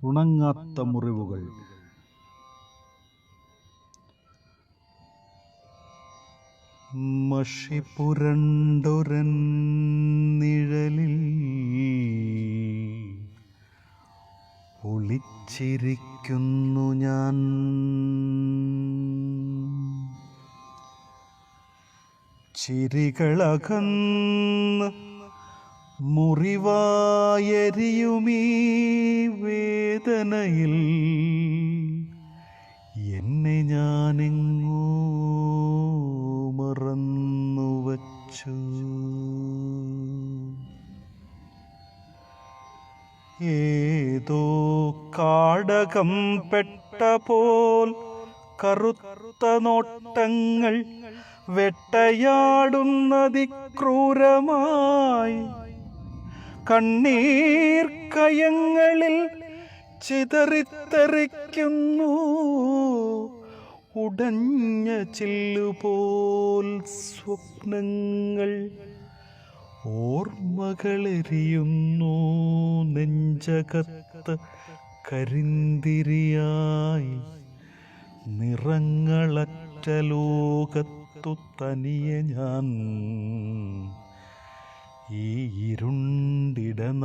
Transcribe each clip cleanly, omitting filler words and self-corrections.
ഉണങ്ങാത്ത മുറിവുകൾ. മഷി പുരണ്ടൊരൻ നിഴലിൽ ഒളിച്ചിരിക്കുന്നു ഞാൻ. ചിരികളകന്ന് മുറിവായെരിയുമീ വേദനയിൽ എന്നെ ഞാനെങ്ങോ മറന്നുവച്ചു. ഏതോ കാടകം പെട്ട പോൽ കറുത്ത നോട്ടങ്ങൾ വെട്ടയാടുന്നതിക്രൂരമായി. കണ്ണീർ കയങ്ങളിൽ ചിതറിത്തെറിക്കുന്നു ഉടഞ്ഞ ചില്ലുപോൽ സ്വപ്നങ്ങൾ. ഓർമ്മകളെരിയുന്നു നെഞ്ചകത്ത് കരിന്തിരിയായി. നിറങ്ങളറ്റ ലോകത്തു തനിയെ ഞാൻ ഈ ഇരുണ്ടിടനാഴിയിൽ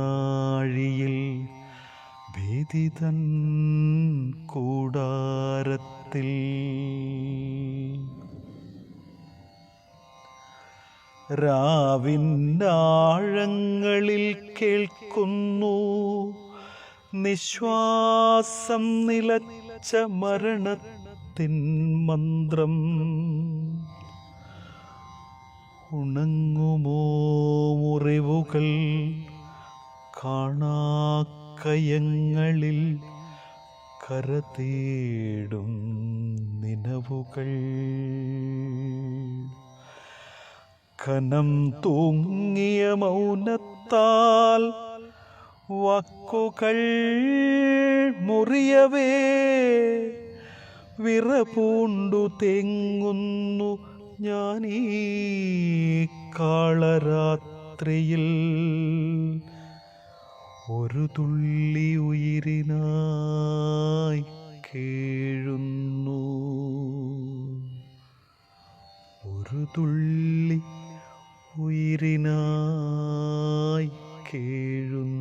ഭേദിതൻ കൂടാരത്തിൽ. രാവിന്നാഴങ്ങളിൽ കേൾക്കുന്നു നിശ്വാസം നിലച്ച മരണത്തിൻ മന്ത്രം. ഉണങ്ങുമോ മുറിവുകൾ കാണാക്കയങ്ങളിൽ കരതേടും നിനവുകൾ. കനം തൂങ്ങിയ മൗനത്താൽ വാക്കുകൾ മുറിയവേ വിറപൂണ്ടു തേങ്ങുന്നു ഞാനീ കാളരാത്രിയിൽ. ഒരു തുള്ളി ഉയിരിനായി കേഴുന്നു, ഒരു തുള്ളി ഉയിരിനായി കേഴുന്നു.